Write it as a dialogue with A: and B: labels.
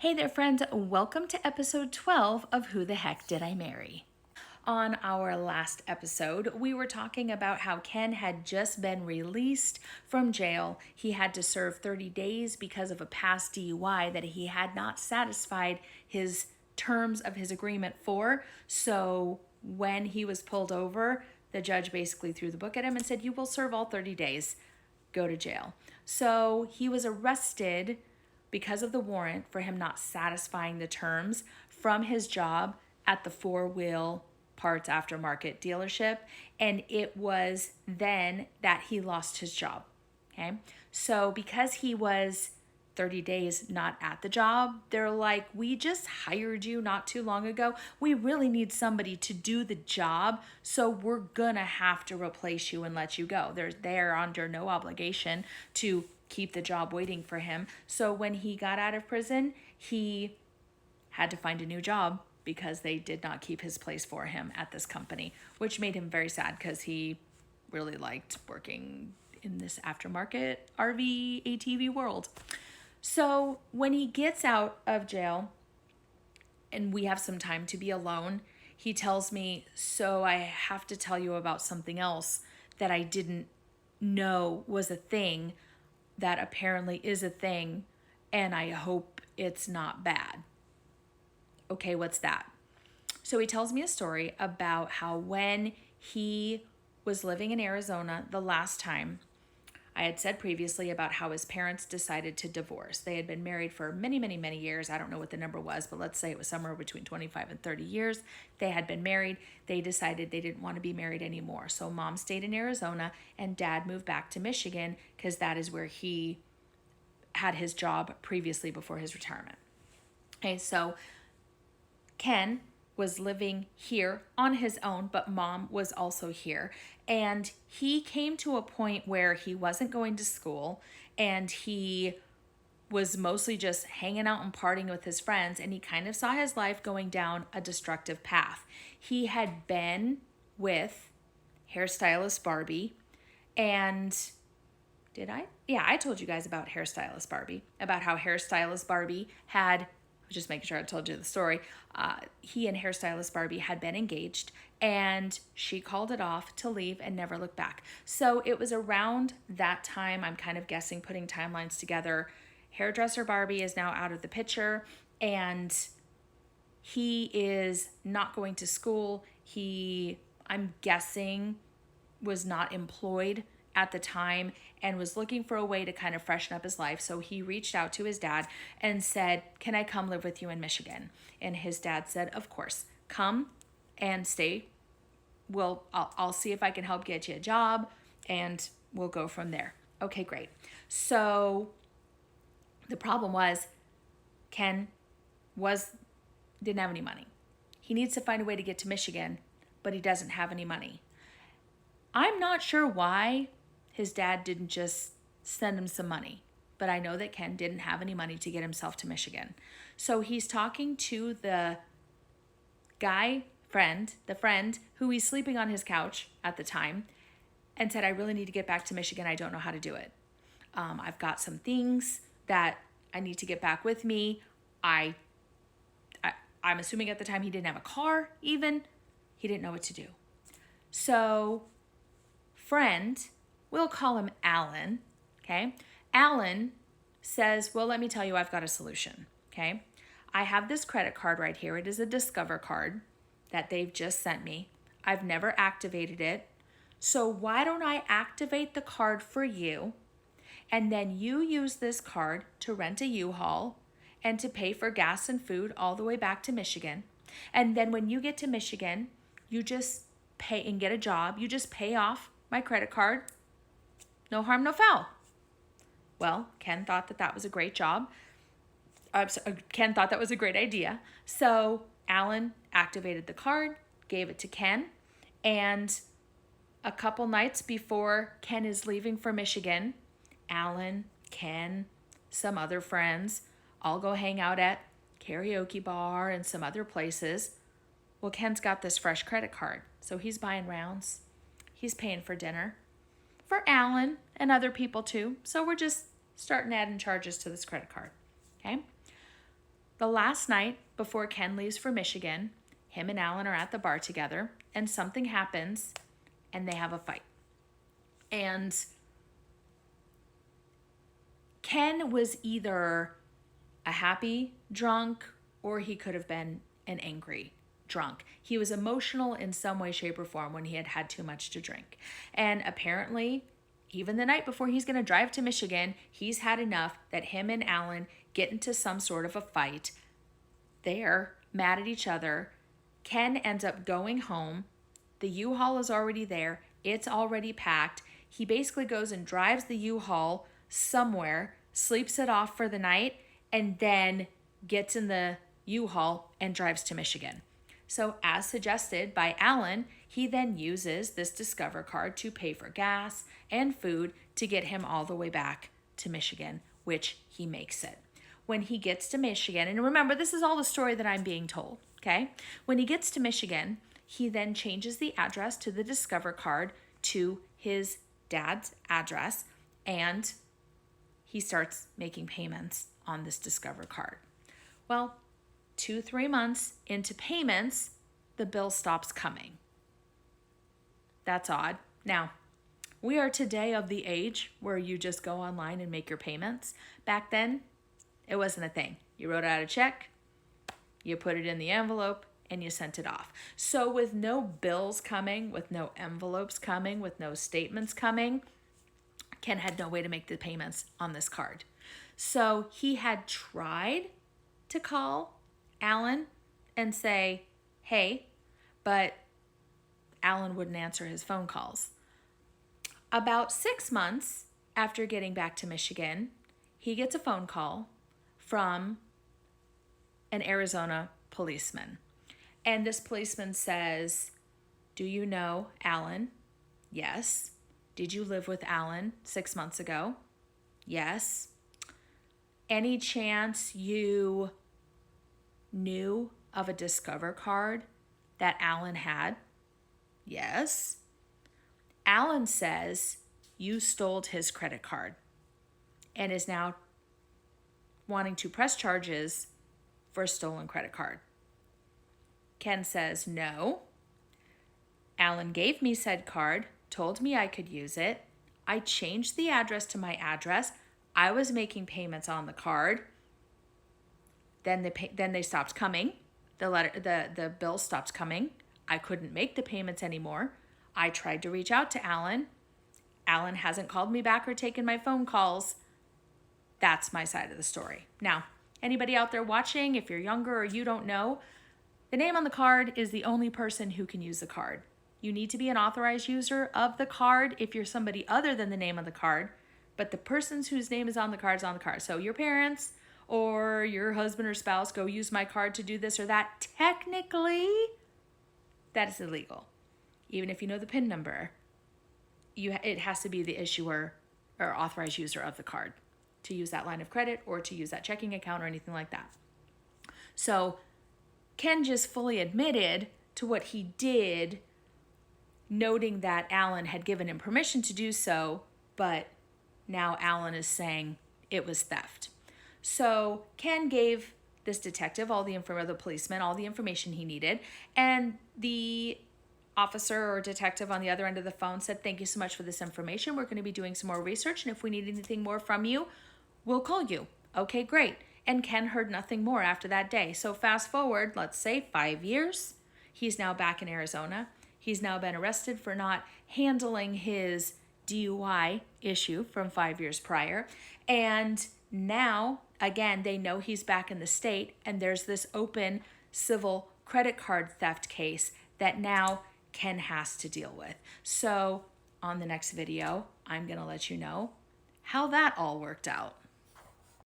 A: Hey there, friends. Welcome to episode 12 of Who the Heck Did I Marry? On our last episode, we were talking about how Ken had just been released from jail. He had to serve 30 days because of a past DUI that he had not satisfied his terms of his agreement for. So when he was pulled over, the judge basically threw the book at him and said, "You will serve all 30 days. Go to jail." So he was arrested because of the warrant for him not satisfying the terms from his job at the Four Wheel Parts Aftermarket dealership. And it was then that he lost his job. Okay. So because he was 30 days not at the job, they're like, "We just hired you not too long ago. We really need somebody to do the job. So we're going to have to replace you and let you go." They're under no obligation to keep the job waiting for him. So when he got out of prison, he had to find a new job because they did not keep his place for him at this company, which made him very sad because he really liked working in this aftermarket RV ATV world. So when he gets out of jail and we have some time to be alone, he tells me, "So I have to tell you about something else that I didn't know was a thing that apparently is a thing, and I hope it's not bad." Okay, what's that? So he tells me a story about how when he was living in Arizona the last time, I had said previously about how his parents decided to divorce. They had been married for many, many, many years. I don't know what the number was, but let's say it was somewhere between 25 and 30 years. They had been married. They decided they didn't want to be married anymore. So mom stayed in Arizona and dad moved back to Michigan because that is where he had his job previously before his retirement. Okay, so Ken was living here on his own, but mom was also here. And he came to a point where he wasn't going to school and he was mostly just hanging out and partying with his friends. And he kind of saw his life going down a destructive path. He had been with hairstylist Barbie. And did I? Yeah, I told you guys about hairstylist Barbie, about how hairstylist Barbie had, just making sure I told you the story. He and hairstylist Barbie had been engaged and she called it off to leave and never look back. So it was around that time, I'm kind of guessing, putting timelines together. Hairdresser Barbie is now out of the picture and he is not going to school. He, I'm guessing, was not employed at the time and was looking for a way to kind of freshen up his life. So he reached out to his dad and said, "Can I come live with you in Michigan?" And his dad said, "Of course, come and stay. I'll see if I can help get you a job and we'll go from there." Okay, great. So the problem was Ken was didn't have any money. He needs to find a way to get to Michigan, but he doesn't have any money. I'm not sure why his dad didn't just send him some money, but I know that Ken didn't have any money to get himself to Michigan. So he's talking to the friend who he's sleeping on his couch at the time, and said, "I really need to get back to Michigan. I don't know how to do it. I've got some things that I need to get back with me." I'm assuming at the time he didn't have a car even. He didn't know what to do. So friend, we'll call him Alan, okay? Alan says, "Well, let me tell you, I've got a solution, okay? I have this credit card right here. It is a Discover card that they've just sent me. I've never activated it. So why don't I activate the card for you, and then you use this card to rent a U-Haul and to pay for gas and food all the way back to Michigan. And then when you get to Michigan, you just pay and get a job. You just pay off my credit card. No harm, no foul." Well, Ken thought that that was a great job. Ken thought that was a great idea. So Alan activated the card, gave it to Ken, and a couple nights before Ken is leaving for Michigan, Alan, Ken, some other friends all go hang out at karaoke bar and some other places. Well, Ken's got this fresh credit card, so he's buying rounds. He's paying for dinner for Alan and other people too. So we're just starting adding charges to this credit card. Okay. The last night before Ken leaves for Michigan, him and Alan are at the bar together, and something happens, and they have a fight. And Ken was either a happy drunk, or he could have been an angry drunk. He was emotional in some way, shape, or form when he had had too much to drink. And apparently, even the night before he's going to drive to Michigan, he's had enough that him and Alan get into some sort of a fight. They're mad at each other. Ken ends up going home. The U-Haul is already there. It's already packed. He basically goes and drives the U-Haul somewhere, sleeps it off for the night, and then gets in the U-Haul and drives to Michigan. So as suggested by Alan, he then uses this Discover card to pay for gas and food to get him all the way back to Michigan, which he makes it. When he gets to Michigan, and remember, this is all the story that I'm being told, okay? When he gets to Michigan, he then changes the address to the Discover card to his dad's address, and he starts making payments on this Discover card. Well, 2-3 months into payments, the bill stops coming. That's odd. Now, we are today of the age where you just go online and make your payments. Back then, it wasn't a thing. You wrote out a check, you put it in the envelope, and you sent it off. So with no bills coming, with no envelopes coming, with no statements coming, Ken had no way to make the payments on this card. So he had tried to call Alan and say, hey, but Alan wouldn't answer his phone calls. About 6 months after getting back to Michigan, he gets a phone call from an Arizona policeman. And this policeman says, do you know Alan? Yes. Did you live with Alan 6 months ago? Yes. Any chance you knew of a Discover card that Alan had? Yes. Alan says you stole his credit card and is now wanting to press charges for a stolen credit card. Ken says no. Alan gave me said card, told me I could use it. I changed the address to my address. I was making payments on the card. Then they stopped coming. The bill stopped coming. I couldn't make the payments anymore. I tried to reach out to Alan. Alan hasn't called me back or taken my phone calls. That's my side of the story. Now, anybody out there watching, if you're younger or you don't know, the name on the card is the only person who can use the card. You need to be an authorized user of the card if you're somebody other than the name on the card, but the person whose name is on the card is on the card. So your parents or your husband or spouse go use my card to do this or that. Technically, that is illegal. Even if you know the PIN number, it has to be the issuer or authorized user of the card to use that line of credit or to use that checking account or anything like that. So Ken just fully admitted to what he did, noting that Alan had given him permission to do so, but now Alan is saying it was theft. So Ken gave this detective the policeman, all the information he needed, and the officer or detective on the other end of the phone said, thank you so much for this information. We're going to be doing some more research, and if we need anything more from you, we'll call you. Okay, great. And Ken heard nothing more after that day. So fast forward, let's say 5 years. He's now back in Arizona. He's now been arrested for not handling his DUI issue from 5 years prior. And now, again, they know he's back in the state, and there's this open civil credit card theft case that now Ken has to deal with. So on the next video, I'm going to let you know how that all worked out.